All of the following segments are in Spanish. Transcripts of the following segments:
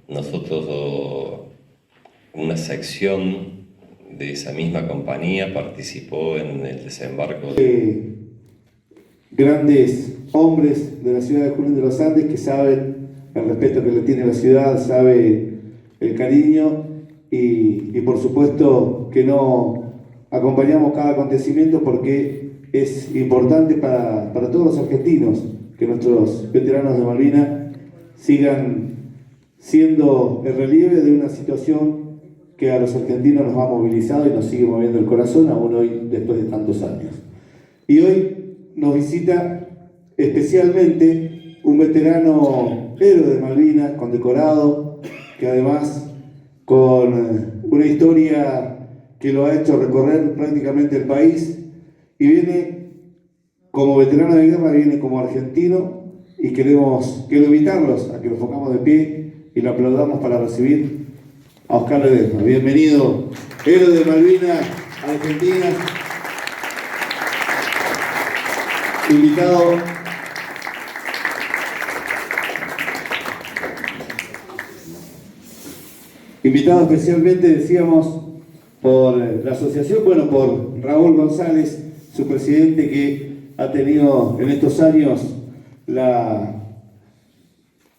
Nosotros, una sección de esa misma compañía participó en el desembarco de grandes hombres de la ciudad de Junín de los Andes que saben el respeto que le tiene la ciudad, sabe el cariño y por supuesto que no acompañamos cada acontecimiento porque es importante para todos los argentinos que nuestros veteranos de Malvinas sigan siendo el relieve de una situación que a los argentinos nos ha movilizado y nos sigue moviendo el corazón aún hoy después de tantos años. Y hoy nos visita especialmente un veterano héroe de Malvinas, condecorado, que además con una historia que lo ha hecho recorrer prácticamente el país y viene como veterano de guerra, viene como argentino y quiero invitarlos a que nos pongamos de pie y lo aplaudamos para recibir a Oscar Ledesma. Bienvenido, héroe de Malvinas, Argentina. Invitado especialmente, decíamos, por la asociación, por Raúl González, su presidente, que ha tenido en estos años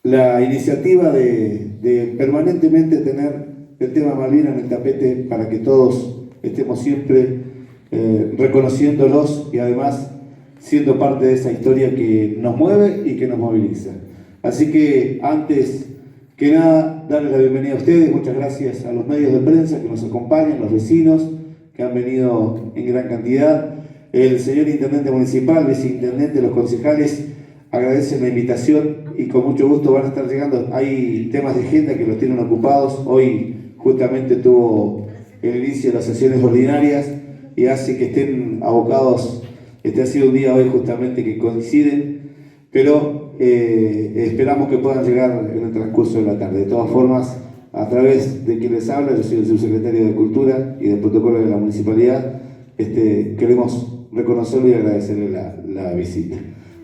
la iniciativa de permanentemente tener el tema Malvinas en el tapete para que todos estemos siempre reconociéndolos y además siendo parte de esa historia que nos mueve y que nos moviliza. Así que antes que nada, darles la bienvenida a ustedes. Muchas gracias a los medios de prensa que nos acompañan, los vecinos que han venido en gran cantidad, el señor intendente municipal, viceintendente, los concejales agradecen la invitación y con mucho gusto van a estar llegando. Hay temas de agenda que los tienen ocupados. Hoy justamente tuvo el inicio de las sesiones ordinarias y hace que estén abocados. Este ha sido un día hoy justamente que coinciden, pero esperamos que puedan llegar en el transcurso de la tarde. De todas formas, a través de quien les habla, yo soy el subsecretario de Cultura y del Protocolo de la Municipalidad, queremos reconocerlo y agradecerle la visita.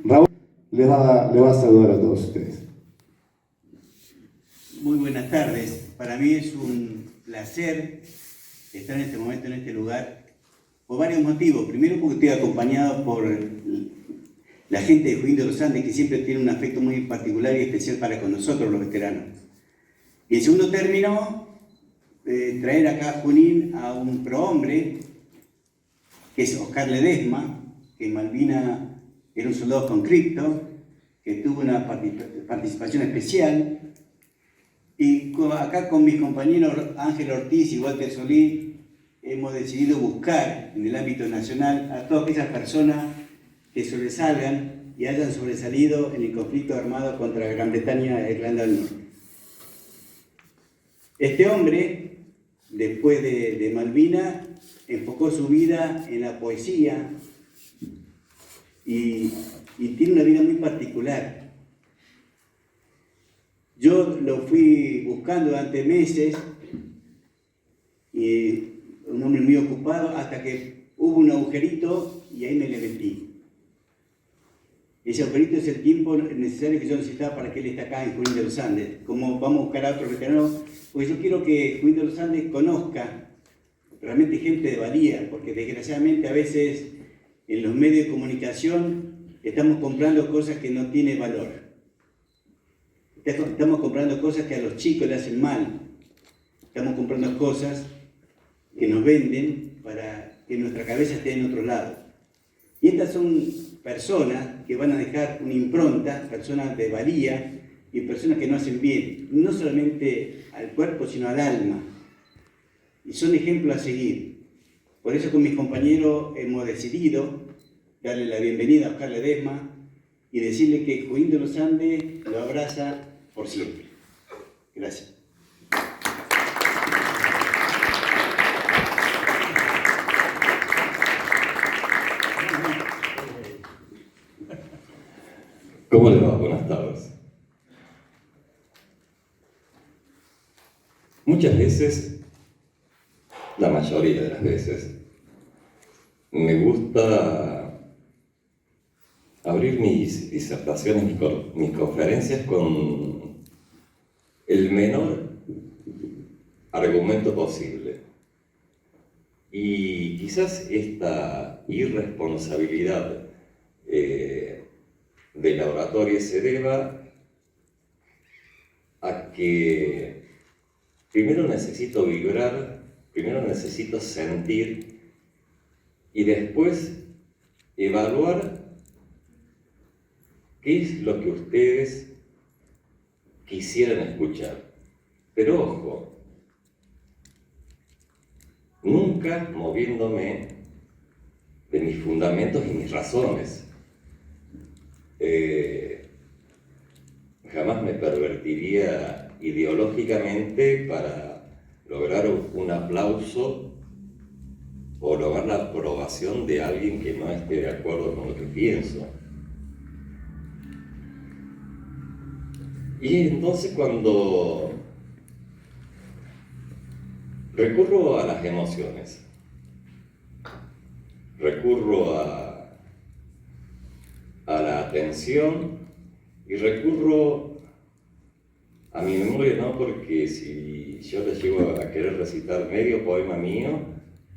Raúl les va a saludar a todos ustedes. Muy buenas tardes. Para mí es un placer estar en este momento en este lugar por varios motivos. Primero porque estoy acompañado por la gente de Junín de los Andes, que siempre tiene un afecto muy particular y especial para con nosotros los veteranos. Y en segundo término, traer acá a Junín a un prohombre, que es Oscar Ledesma, que en Malvinas era un soldado conscripto, que tuvo una participación especial. Y acá con mis compañeros Ángel Ortiz y Walter Solís, hemos decidido buscar en el ámbito nacional a todas aquellas personas que sobresalgan y hayan sobresalido en el conflicto armado contra Gran Bretaña e Irlanda del Norte. Este hombre, después de Malvinas, enfocó su vida en la poesía y tiene una vida muy particular. Yo lo fui buscando durante meses y un hombre muy ocupado hasta que hubo un agujerito y ahí me le metí. Ese agujerito es el tiempo necesario que yo necesitaba para que él esté acá en Junín de los Andes. Como vamos a buscar a otros veteranos, pues yo quiero que Junín de los Andes conozca realmente gente de valía, porque desgraciadamente a veces en los medios de comunicación estamos comprando cosas que no tienen valor. Estamos comprando cosas que a los chicos le hacen mal. Estamos comprando cosas que nos venden para que nuestra cabeza esté en otro lado. Y estas son personas que van a dejar una impronta, personas de valía y personas que no hacen bien, no solamente al cuerpo, sino al alma. Y son ejemplos a seguir. Por eso con mis compañeros hemos decidido darle la bienvenida a Oscar Ledesma y decirle que Junín de los Andes lo abraza por siempre. Gracias. ¿Cómo le va? Buenas tardes. Muchas veces, la mayoría de las veces, me gusta abrir mis disertaciones, mis conferencias con el menor argumento posible. Y quizás esta irresponsabilidad de la oratoria se deba a que primero necesito vibrar, primero necesito sentir y después evaluar qué es lo que ustedes quisieran escuchar. Pero ojo, nunca moviéndome de mis fundamentos y mis razones. Jamás me pervertiría ideológicamente para lograr un aplauso o lograr la aprobación de alguien que no esté de acuerdo con lo que pienso. Y entonces cuando recurro a las emociones, recurro a la atención y recurro a mi memoria, ¿no? Porque si yo les llego a querer recitar medio poema mío,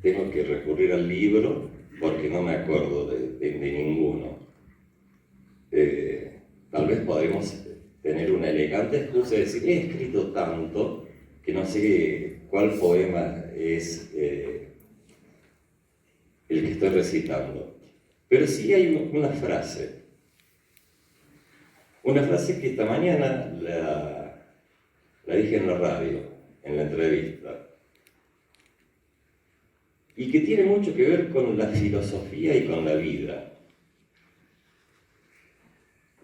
tengo que recurrir al libro porque no me acuerdo de ninguno. Tal vez podremos tener una elegante excusa de decir, he escrito tanto que no sé cuál poema es el que estoy recitando. Pero sí hay una frase que esta mañana la dije en la radio, en la entrevista, y que tiene mucho que ver con la filosofía y con la vida.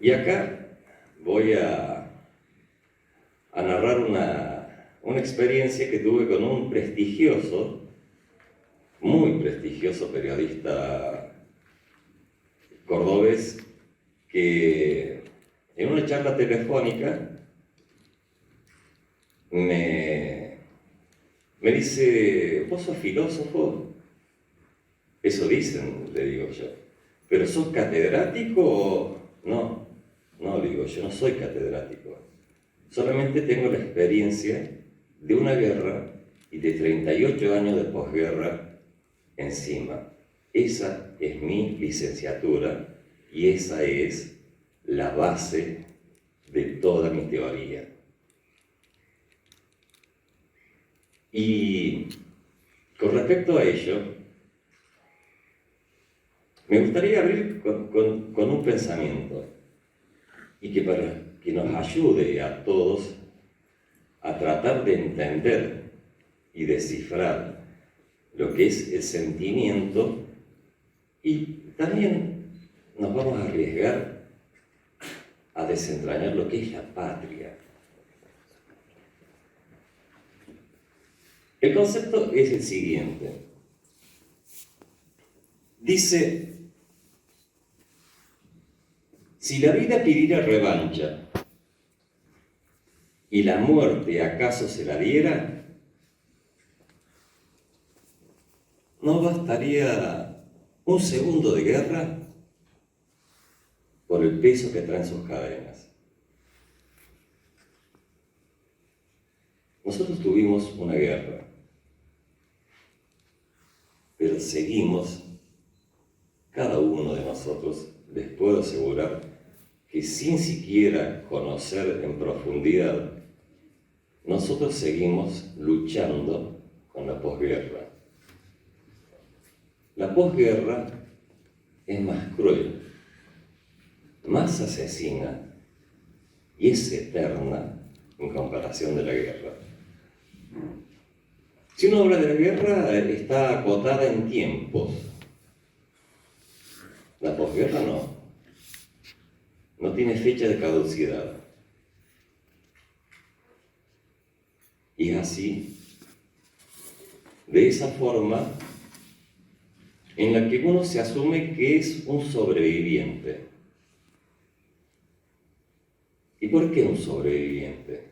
Y acá voy a narrar una experiencia que tuve con un muy prestigioso periodista cordobés que en una charla telefónica me dice, ¿vos sos filósofo? Eso dicen, le digo yo. ¿Pero sos catedrático o no? No, digo, yo no soy catedrático. Solamente tengo la experiencia de una guerra y de 38 años de posguerra encima. Esa es mi licenciatura y esa es la base de toda mi teoría. Y con respecto a ello, me gustaría abrir con un pensamiento y que para que nos ayude a todos a tratar de entender y descifrar lo que es el sentimiento, y también nos vamos a arriesgar a desentrañar lo que es la patria. El concepto es el siguiente. Dice, si la vida pidiera revancha y la muerte acaso se la diera, ¿no bastaría un segundo de guerra por el peso que traen sus cadenas? Nosotros tuvimos una guerra, pero seguimos, cada uno de nosotros, les puedo asegurar que sin siquiera conocer en profundidad, nosotros seguimos luchando con la posguerra. La posguerra es más cruel, más asesina y es eterna en comparación de la guerra. Si uno habla de la guerra, está acotada en tiempos. La posguerra no tiene fecha de caducidad. Y es así, de esa forma, en la que uno se asume que es un sobreviviente. ¿Y por qué un sobreviviente?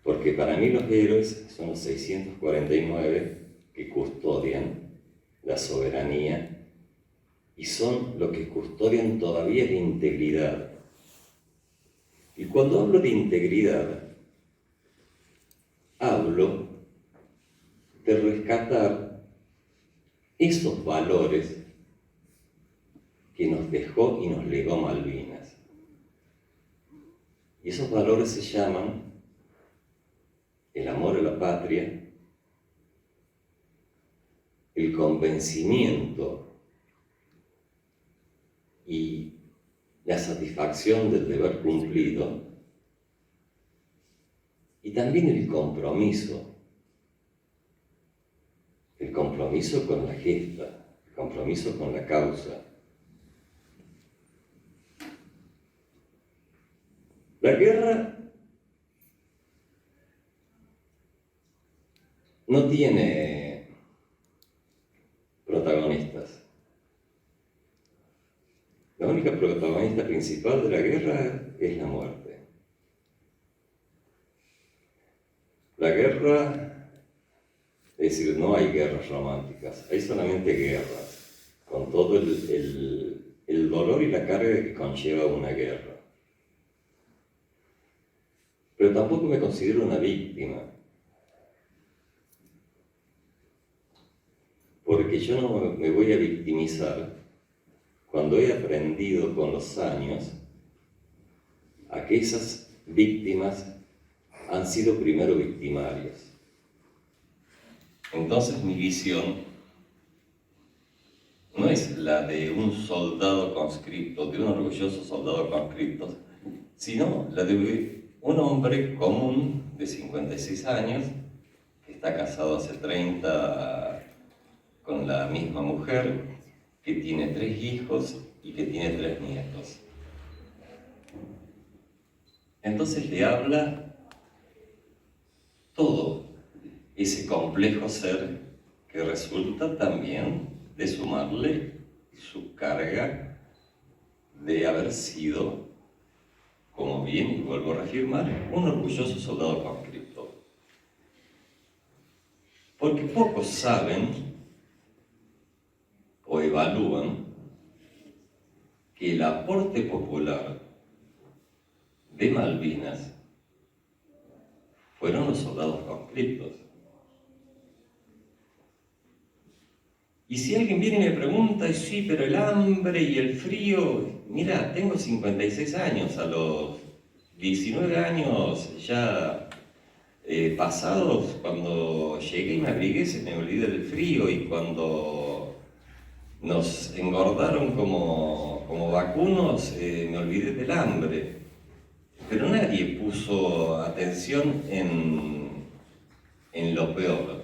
Porque para mí los héroes son los 649 que custodian la soberanía y son los que custodian todavía la integridad. Y cuando hablo de integridad, hablo de rescatar esos valores que nos dejó y nos legó Malvinas. Y esos valores se llaman el amor a la patria, el convencimiento y la satisfacción del deber cumplido, y también el compromiso con la gesta, el compromiso con la causa. La guerra no tiene protagonistas. La única protagonista principal de la guerra es la muerte. La guerra, es decir, no hay guerras románticas, hay solamente guerras, con todo el dolor y la carga que conlleva una guerra. Pero tampoco me considero una víctima, porque yo no me voy a victimizar cuando he aprendido con los años a que esas víctimas han sido primero victimarios. Entonces mi visión no es la de un soldado conscripto, de un orgulloso soldado conscripto, sino la de un hombre común de 56 años, que está casado hace 30 con la misma mujer, que tiene 3 hijos y que tiene 3 nietos. Entonces le habla todo ese complejo ser que resulta también de sumarle su carga de haber sido, como bien, y vuelvo a reafirmar, un orgulloso soldado conscripto. Porque pocos saben o evalúan que el aporte popular de Malvinas fueron los soldados conscriptos. Y si alguien viene y me pregunta, sí, pero el hambre y el frío, mira, tengo 56 años, a los 19 años ya pasados, cuando llegué y me abrigué, se me olvidó el frío, y cuando nos engordaron como vacunos, me olvidé del hambre. Pero nadie puso atención en lo peor.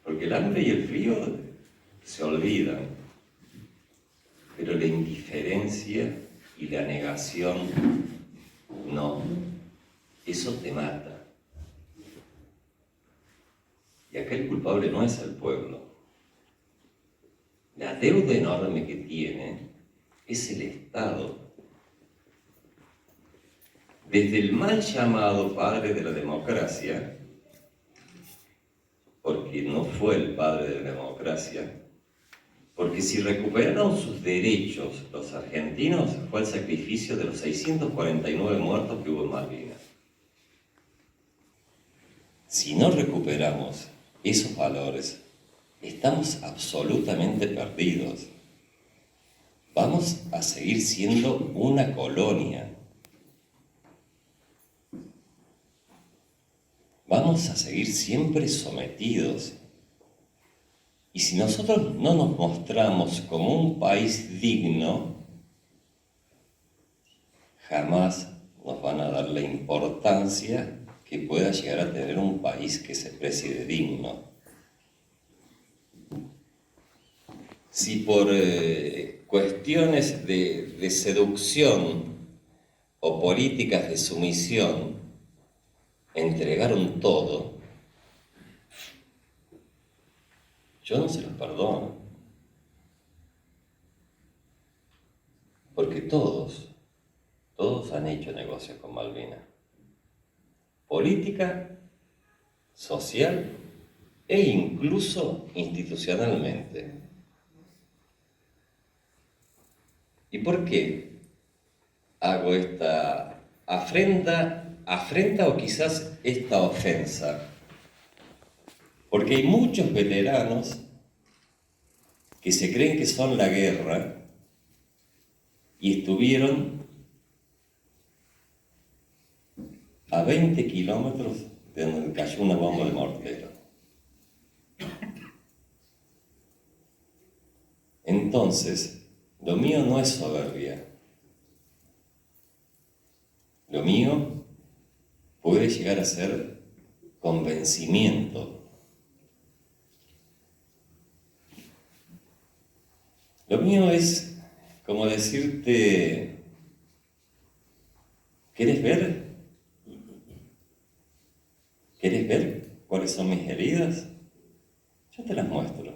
Porque el hambre y el frío se olvidan, pero la indiferencia y la negación no. Eso te mata. Y acá el culpable no es el pueblo. La deuda enorme que tiene es el Estado. Desde el mal llamado padre de la democracia, porque no fue el padre de la democracia, porque si recuperaron sus derechos los argentinos fue el sacrificio de los 649 muertos que hubo en Malvinas. Si no recuperamos esos valores, estamos absolutamente perdidos. Vamos a seguir siendo una colonia. Vamos a seguir siempre sometidos. Y si nosotros no nos mostramos como un país digno, jamás nos van a dar la importancia que pueda llegar a tener un país que se precie de digno. Si por cuestiones de seducción o políticas de sumisión entregaron todo, yo no se los perdono. Porque todos han hecho negocios con Malvinas. Política, social e incluso institucionalmente. ¿Y por qué hago esta afrenta o quizás esta ofensa? Porque hay muchos veteranos que se creen que son la guerra y estuvieron a 20 kilómetros de donde cayó una bomba de mortero. Entonces, lo mío no es soberbia. Lo mío puede llegar a ser convencimiento. Lo mío es como decirte, ¿querés ver? ¿Querés ver cuáles son mis heridas? Yo te las muestro.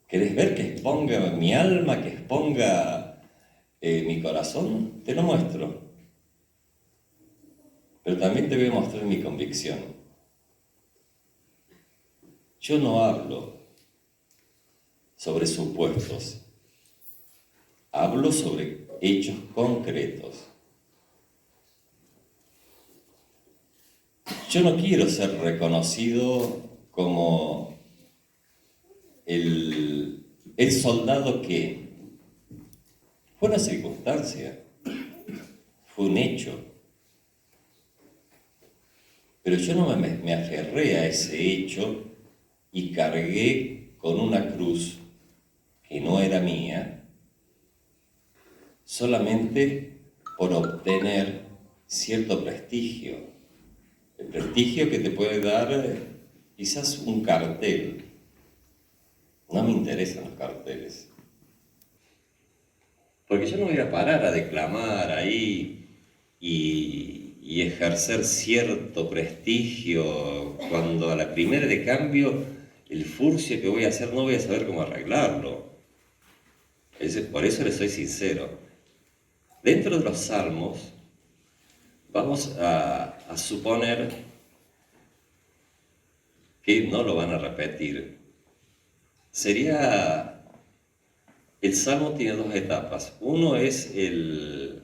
¿Querés ver que exponga mi alma, que exponga mi corazón? Te lo muestro. Pero también te voy a mostrar mi convicción. Yo no hablo sobre supuestos. Hablo sobre hechos concretos. Yo no quiero ser reconocido como el soldado que fue una circunstancia, fue un hecho. Pero yo no me aferré a ese hecho y cargué con una cruz que no era mía, solamente por obtener cierto prestigio. El prestigio que te puede dar quizás un cartel. No me interesan los carteles. Porque yo no voy a parar a declamar ahí y ejercer cierto prestigio cuando a la primera de cambio el furcio que voy a hacer no voy a saber cómo arreglarlo. Por eso les soy sincero. Dentro de los salmos vamos a suponer que no lo van a repetir. El salmo tiene dos etapas. Uno es el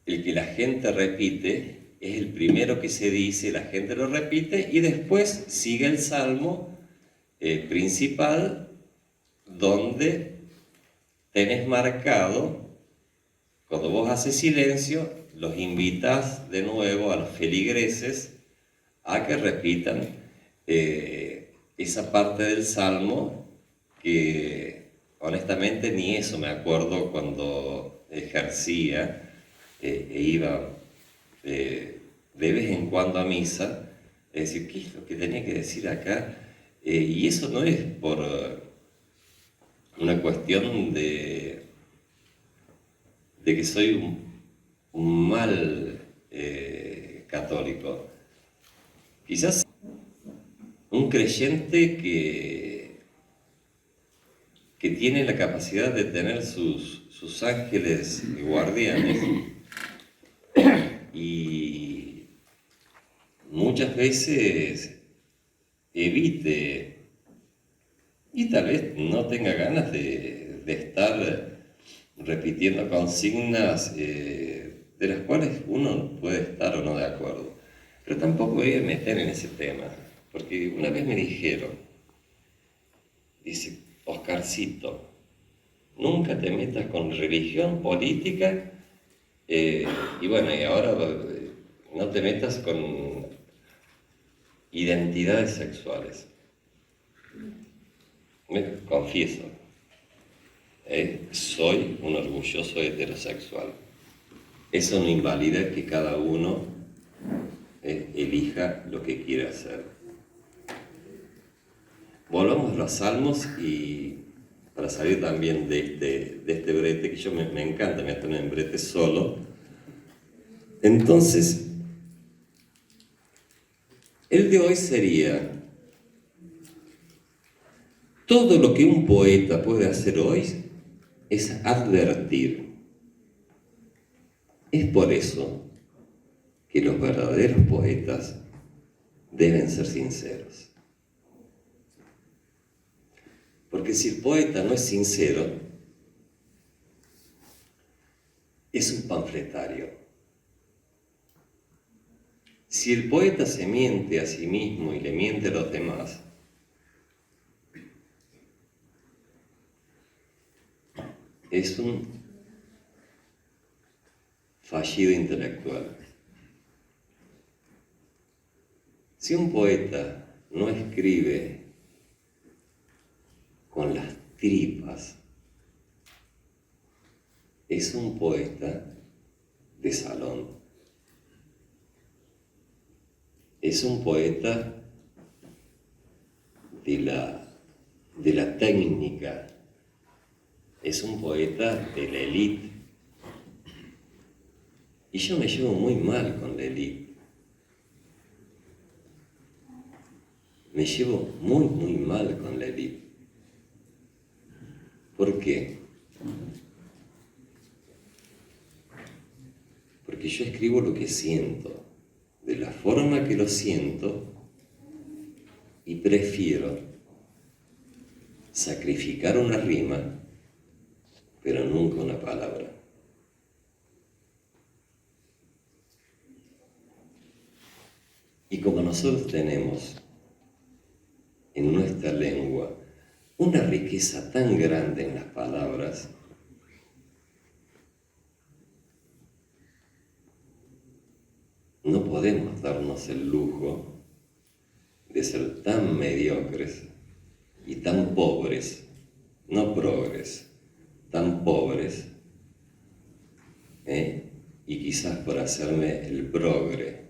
que la gente repite, es el primero que se dice, la gente lo repite, y después sigue el salmo principal, donde tenés marcado, cuando vos haces silencio, los invitas de nuevo a los feligreses a que repitan esa parte del salmo que honestamente ni eso me acuerdo cuando ejercía e iba de vez en cuando a misa, es decir, ¿qué es lo que tenía que decir acá? Y eso no es por una cuestión de que soy un mal católico. Quizás un creyente que tiene la capacidad de tener sus ángeles guardianes y muchas veces evite y tal vez no tenga ganas de estar repitiendo consignas de las cuales uno puede estar o no de acuerdo. Pero tampoco voy a meter en ese tema, porque una vez me dijeron, dice, Oscarcito, nunca te metas con religión, política, y bueno, y ahora no te metas con identidades sexuales. Me confieso, soy un orgulloso heterosexual. Eso no invalida que cada uno elija lo que quiera hacer. Volvamos a los salmos y para salir también de este brete, que yo me encanta meterme en brete solo. Entonces, el de hoy sería: todo lo que un poeta puede hacer hoy es advertir. Es por eso que los verdaderos poetas deben ser sinceros. Porque si el poeta no es sincero, es un panfletario. Si el poeta se miente a sí mismo y le miente a los demás, es un fallido intelectual. Si un poeta no escribe con las tripas, es un poeta de salón. Es un poeta de la técnica. Es un poeta de la élite. Y yo me llevo muy mal con la élite. Me llevo muy, muy mal con la élite. ¿Por qué? Porque yo escribo lo que siento, de la forma que lo siento, y prefiero sacrificar una rima, pero nunca una palabra. Y como nosotros tenemos en nuestra lengua una riqueza tan grande en las palabras, no podemos darnos el lujo de ser tan mediocres y tan pobres, no progres, tan pobres, y quizás por hacerme el progre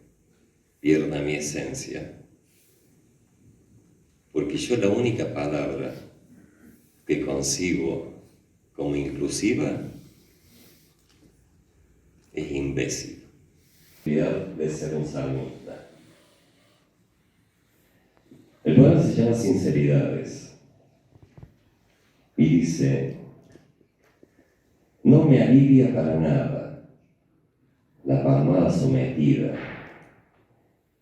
pierda mi esencia, porque yo la única palabra que concibo como inclusiva es imbécil. De ser un salmista. El poema se llama Sinceridades y dice: no me alivia para nada la palmada sometida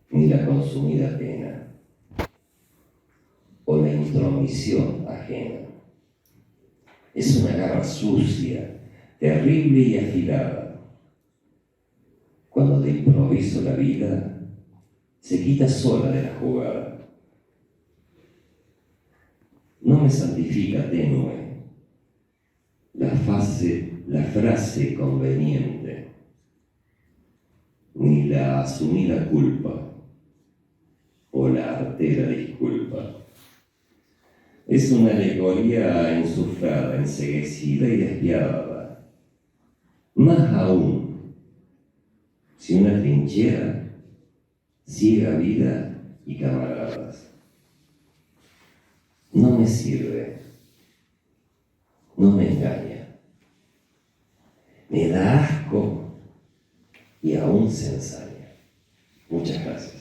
ni la consumida pena o la intromisión ajena. Es una garra sucia, terrible y afilada. Cuando de improviso la vida se quita sola de la jugada. No me santifica tenue la frase conveniente, ni la asumida culpa o la artera disculpa. Es una alegoría ensuflada, enceguecida y despiadada. Más aún, si una trinchera ciega vida y camaradas. No me sirve, no me engaña, me da asco y aún se ensaña. Muchas gracias.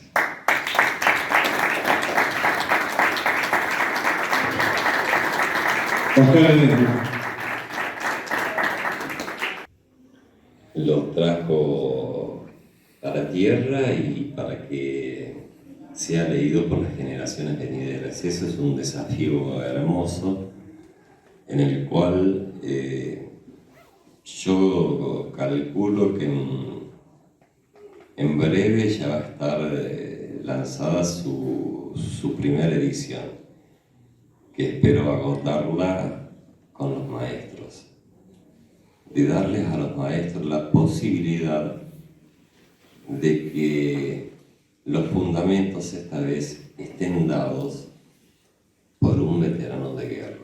Lo trajo a la tierra y para que sea leído por las generaciones venideras. Eso es un desafío hermoso en el cual yo calculo que en breve ya va a estar lanzada su primera edición, que espero agotarla con los maestros, de darles a los maestros la posibilidad de que los fundamentos esta vez estén dados por un veterano de guerra.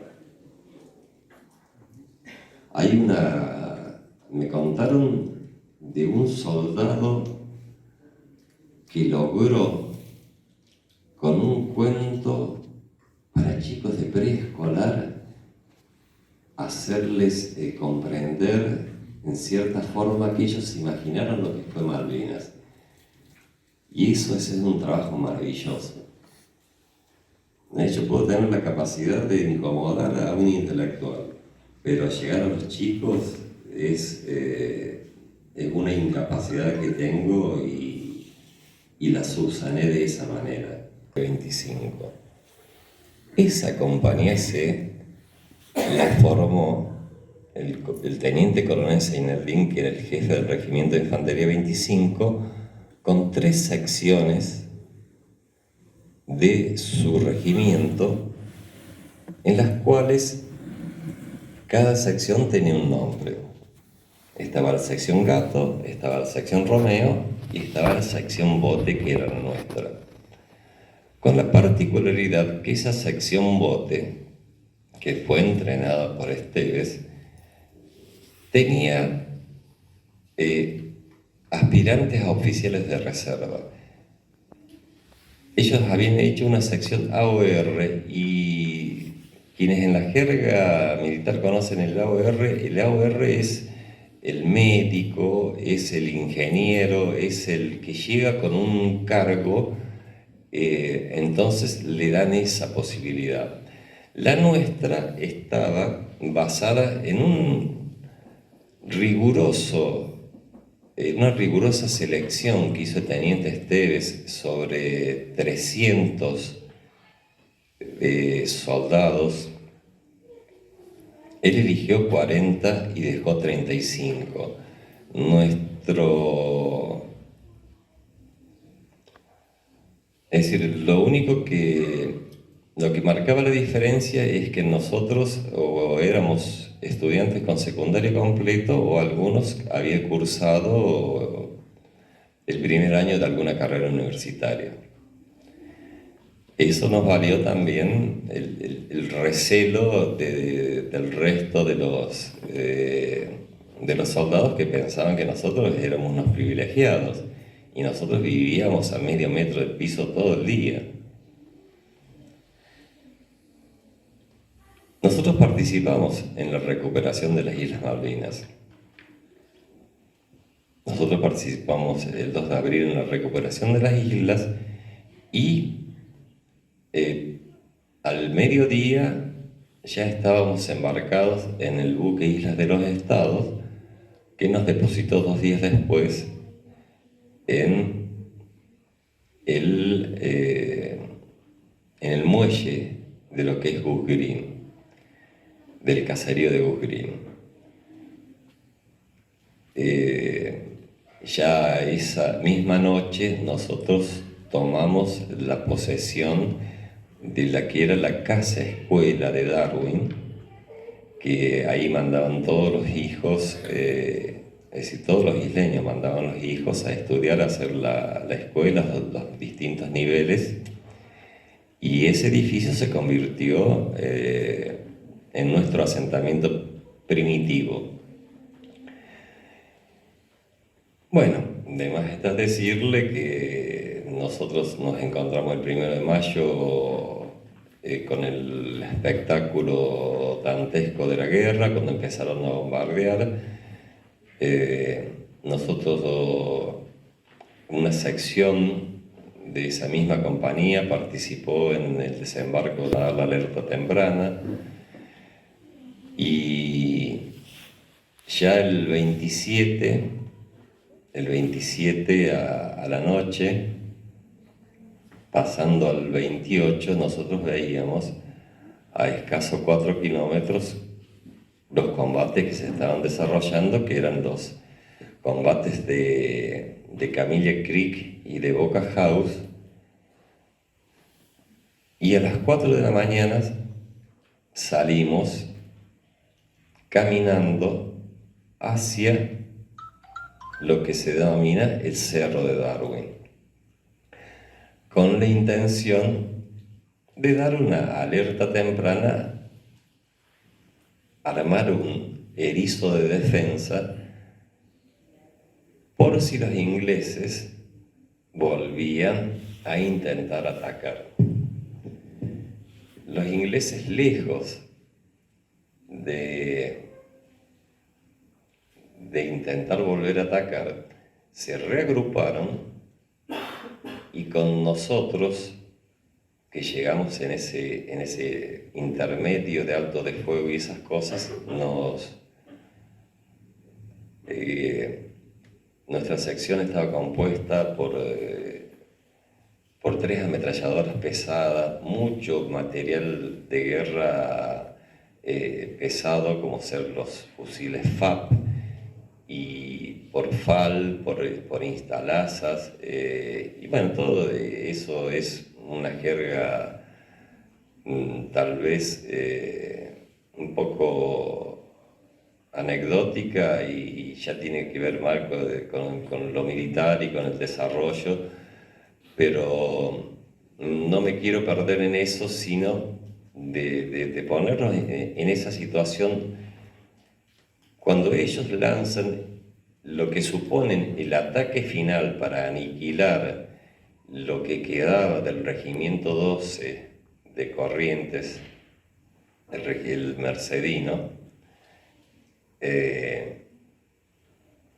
Me contaron de un soldado que logró con un cuento para chicos de preescolar hacerles comprender en cierta forma que ellos se imaginaron lo que fue Malvinas. Y eso es un trabajo maravilloso. De hecho, puedo tener la capacidad de incomodar a un intelectual, pero llegar a los chicos es una incapacidad que tengo y la subsané de esa manera. 25. Esa compañía C la formó el teniente coronel Seinerdín, que era el jefe del Regimiento de Infantería 25, con 3 secciones de su regimiento, en las cuales cada sección tenía un nombre. Estaba la sección Gato, estaba la sección Romeo y estaba la sección Bote, que era la nuestra. Con la particularidad que esa sección Bote, que fue entrenada por Esteves, tenía aspirantes a oficiales de reserva. Ellos habían hecho una sección AOR, y quienes en la jerga militar conocen el AOR es el médico, es el ingeniero, es el que llega con un cargo, entonces le dan esa posibilidad. La nuestra estaba basada en una rigurosa selección que hizo el teniente Esteves sobre 300 soldados. Él eligió 40 y dejó 35. Es decir, lo que marcaba la diferencia es que nosotros o éramos estudiantes con secundario completo, o algunos habían cursado el primer año de alguna carrera universitaria. Eso nos valió también el recelo del resto de los soldados, que pensaban que nosotros éramos unos privilegiados y nosotros vivíamos a medio metro del piso todo el día. Nosotros participamos en la recuperación de las Islas Malvinas. Nosotros participamos el 2 de abril en la recuperación de las islas, y al mediodía ya estábamos embarcados en el buque Islas de los Estados, que nos depositó 2 días después en el muelle de lo que es Goose Green, del caserío de Goose Green. Ya esa misma noche nosotros tomamos la posesión de la que era la casa escuela de Darwin, que ahí mandaban todos los hijos, es decir, todos los isleños mandaban los hijos a estudiar, a hacer la escuela, los distintos niveles, y ese edificio se convirtió en nuestro asentamiento primitivo. Bueno, de más está decirle que nosotros nos encontramos el 1 de mayo con el espectáculo dantesco de la guerra, cuando empezaron a bombardear. Nosotros, una sección de esa misma compañía, participó en el desembarco de la alerta temprana, y ya el 27 a la noche, pasando al 28, nosotros veíamos a escasos 4 kilómetros los combates que se estaban desarrollando, que eran los combates de Camilla Creek y de Boca House, y a las 4 de la mañana salimos caminando hacia lo que se denomina el Cerro de Darwin, con la intención de dar una alerta temprana, armar un erizo de defensa por si los ingleses volvían a intentar atacar. Los ingleses, lejos de intentar volver a atacar, se reagruparon, y con nosotros, que llegamos en ese intermedio de alto de fuego y esas cosas, nuestra sección estaba compuesta por 3 ametralladoras pesadas, mucho material de guerra pesado como ser los fusiles FAP, y por FAL, por instalazas, y bueno, todo eso es una jerga tal vez un poco anecdótica y ya tiene que ver más con lo militar y con el desarrollo, pero no me quiero perder en eso, sino de ponernos en esa situación cuando ellos lanzan lo que suponen el ataque final para aniquilar lo que quedaba del Regimiento 12 de Corrientes, el Mercedino.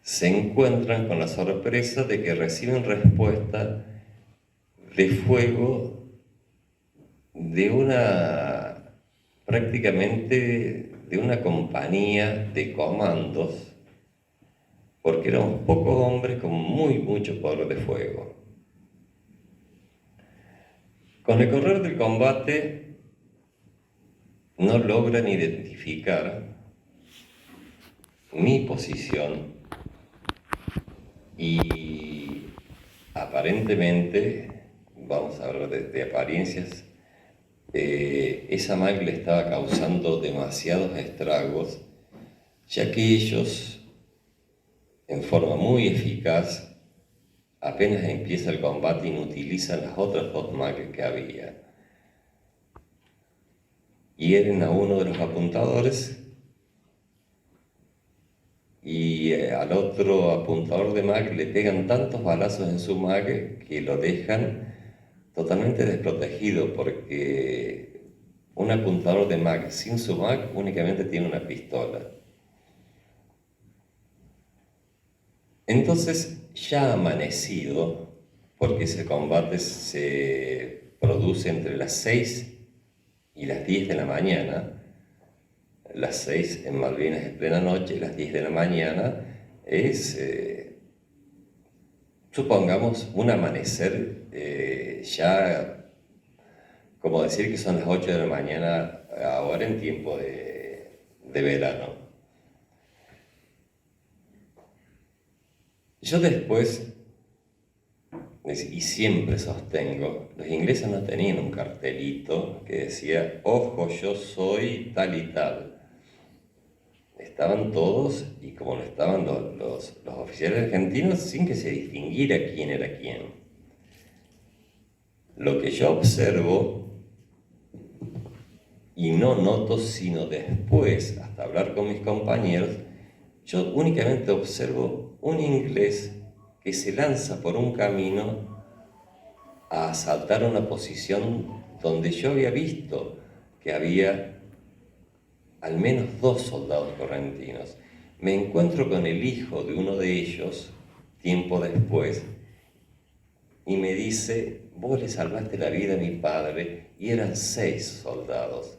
Se encuentran con la sorpresa de que reciben respuesta de fuego prácticamente de una compañía de comandos, porque éramos pocos hombres con mucho poder de fuego. Con el correr del combate no logran identificar mi posición y aparentemente, vamos a hablar de apariencias, esa maglia le estaba causando demasiados estragos, ya que ellos, en forma muy eficaz, apenas empieza el combate, inutilizan las otras dos maglias que había. Hieren a uno de los apuntadores y al otro apuntador de mag le pegan tantos balazos en su mag que lo dejan totalmente desprotegido, porque un apuntador de mag sin su mag únicamente tiene una pistola. Entonces, ya amanecido, porque ese combate se produce entre las 6 y las 10 de la mañana, las 6 en Malvinas es plena noche, las 10 de la mañana es, supongamos, un amanecer ya, como decir que son las 8 de la mañana ahora en tiempo de verano. Yo después, y siempre sostengo, los ingleses no tenían un cartelito que decía, ojo, yo soy tal y tal. Estaban todos, y como lo estaban los oficiales argentinos, sin que se distinguiera quién era quién. Lo que yo observo, y no noto sino después, hasta hablar con mis compañeros, yo únicamente observo un inglés que se lanza por un camino a asaltar una posición donde yo había visto que había al menos 2 soldados correntinos. Me encuentro con el hijo de uno de ellos, tiempo después, y me dice, vos le salvaste la vida a mi padre, y eran 6 soldados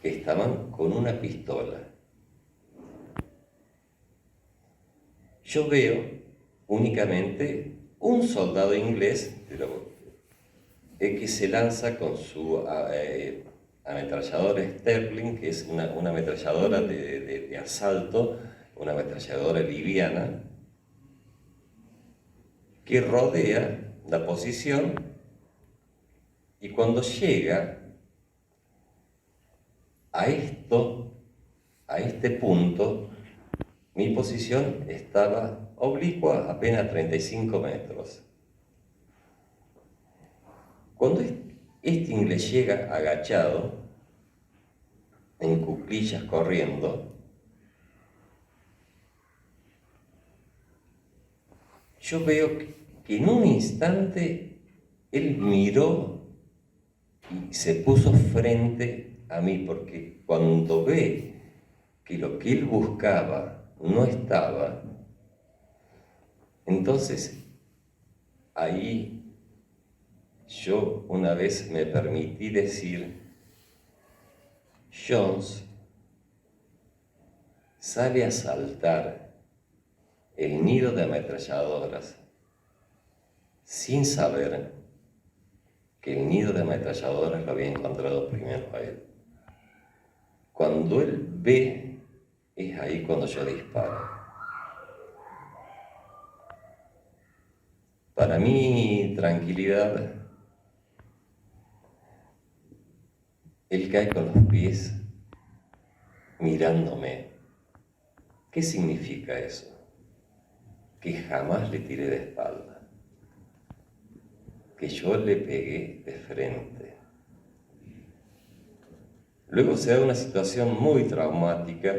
que estaban con una pistola. Yo veo únicamente un soldado inglés que se lanza con su ametralladora Sterling, que es una ametralladora de asalto, una ametralladora liviana, que rodea la posición, y cuando llega a este punto, mi posición estaba oblicua apenas 35 metros. Cuando este inglés llega agachado, en cuclillas corriendo, yo veo que en un instante él miró y se puso frente a mí, porque cuando ve que lo que él buscaba no estaba, entonces ahí yo una vez me permití decir, Jones sale a asaltar el nido de ametralladoras sin saber que el nido de ametralladoras lo había encontrado primero a él. cuando él ve, es ahí cuando yo disparo. Para mí, tranquilidad, él cae con los pies mirándome. ¿Qué significa eso? Que jamás le tiré de espalda, que yo le pegué de frente. Luego se da una situación muy traumática,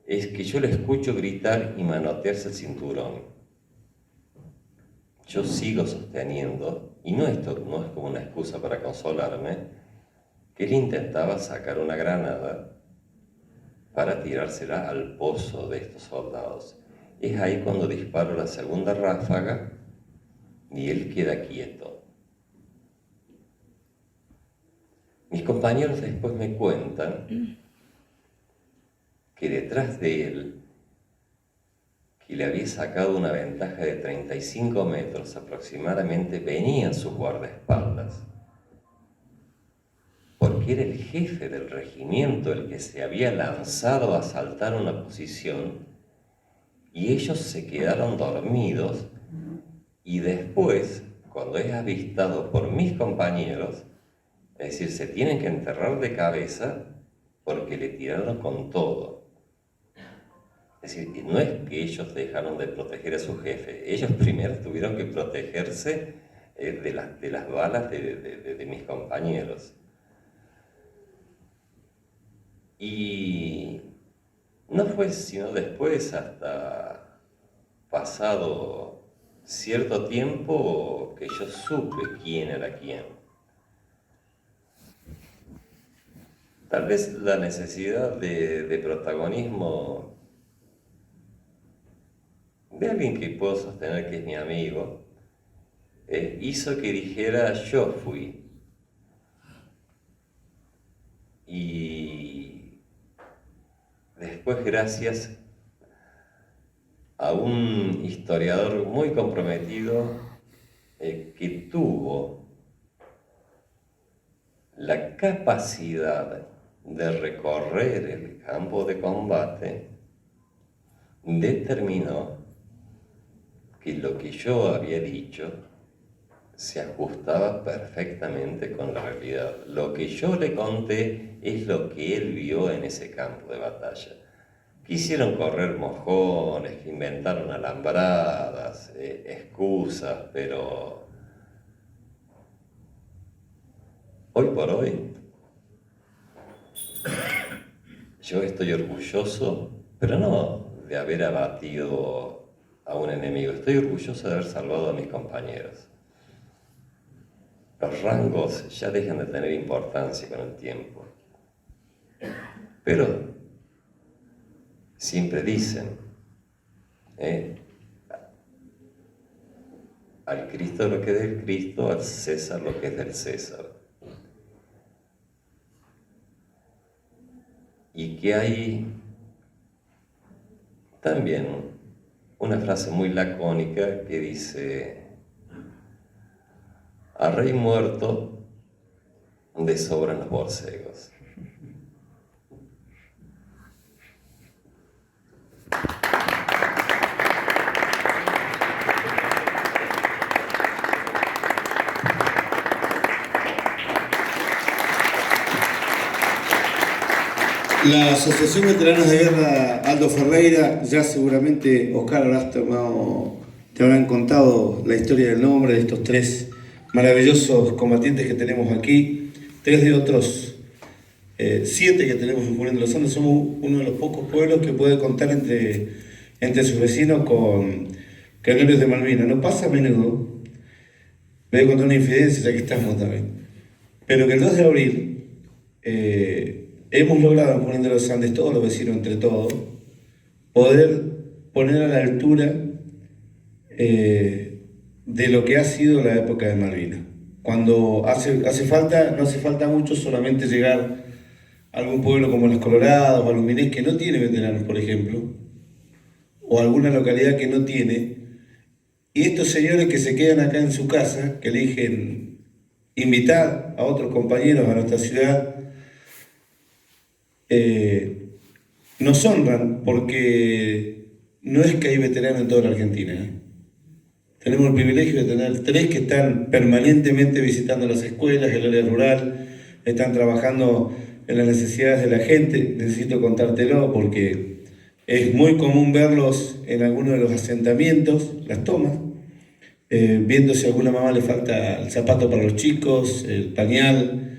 es que yo le escucho gritar y manotearse el cinturón. Yo sigo sosteniendo, y esto no es como una excusa para consolarme, que él intentaba sacar una granada para tirársela al pozo de estos soldados. Es ahí cuando disparo la segunda ráfaga y él queda quieto. Mis compañeros después me cuentan que detrás de él, que le había sacado una ventaja de 35 metros aproximadamente, venían sus guardaespaldas, porque era el jefe del regimiento el que se había lanzado a asaltar una posición, y ellos se quedaron dormidos, y después, cuando es avistado por mis compañeros, es decir, se tienen que enterrar de cabeza porque le tiraron con todo. Es decir, no es que ellos dejaron de proteger a su jefe, ellos primero tuvieron que protegerse de las balas de mis compañeros. Y no fue sino después, hasta pasado cierto tiempo, que yo supe quién era quién. Tal vez la necesidad de protagonismo de alguien que puedo sostener que es mi amigo, hizo que dijera yo fui. Y después, gracias a un historiador muy comprometido que tuvo la capacidad de recorrer el campo de combate, determinó que lo que yo había dicho se ajustaba perfectamente con la realidad. Lo que yo le conté es lo que él vio en ese campo de batalla. Quisieron correr mojones, inventaron alambradas, excusas, pero hoy por hoy yo estoy orgulloso, pero no de haber abatido a un enemigo, estoy orgulloso de haber salvado a mis compañeros. Los rangos ya dejan de tener importancia con el tiempo, pero siempre dicen, al Cristo lo que es del Cristo, al César lo que es del César. Y que hay también una frase muy lacónica que dice: a rey muerto de sobran los borcegos. La Asociación Veteranos de Guerra Aldo Ferreira, ya seguramente Oscar te habrán contado la historia del nombre de estos tres maravillosos combatientes que tenemos aquí, tres de otros 7 que tenemos en Junín de los Andes. Somos uno de los pocos pueblos que puede contar entre sus vecinos con canarios de Malvinas. No pasa a menudo, me voy a contar una infidencia ya que estamos también, pero que el 2 de abril hemos logrado en Junín de los Andes, todos los vecinos entre todos, poder poner a la altura de lo que ha sido la época de Malvinas. Cuando hace falta, no hace falta mucho, solamente llegar a algún pueblo como Las Coloradas o Aluminés, que no tiene veteranos, por ejemplo, o alguna localidad que no tiene, y estos señores que se quedan acá en su casa, que eligen invitar a otros compañeros a nuestra ciudad, nos honran porque no es que hay veteranos en toda la Argentina, ¿eh? Tenemos el privilegio de tener 3 que están permanentemente visitando las escuelas, el área rural, están trabajando en las necesidades de la gente. Necesito contártelo porque es muy común verlos en algunos de los asentamientos, las tomas, viendo si a alguna mamá le falta el zapato para los chicos, el pañal.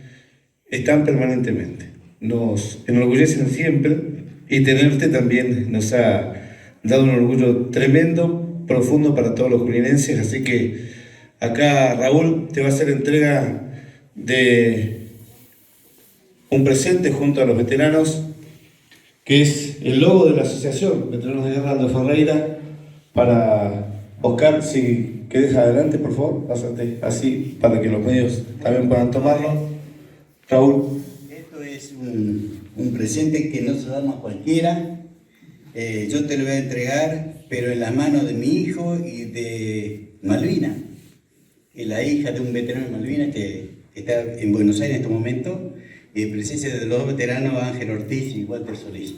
Están permanentemente. Nos enorgullecen siempre y tenerte también nos ha dado un orgullo tremendo, profundo para todos los julinenses. Así que acá Raúl te va a hacer entrega de un presente junto a los veteranos, que es el logo de la Asociación Veteranos de Guerra Aldo Ferreira, para Oscar. Si querés adelante, por favor, pásate así para que los medios también puedan tomarlo. Raúl. Esto es un presente que no se lo damos a cualquiera. Yo te lo voy a entregar, pero en las manos de mi hijo y de Malvina, que es la hija de un veterano de Malvinas que está en Buenos Aires en este momento, y en presencia de los 2 veteranos, Ángel Ortiz y Walter Solís.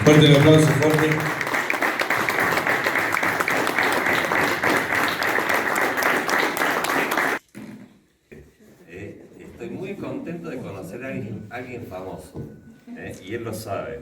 Fuerte el aplauso, fuerte. Estoy muy contento de conocer a alguien famoso, y él lo sabe.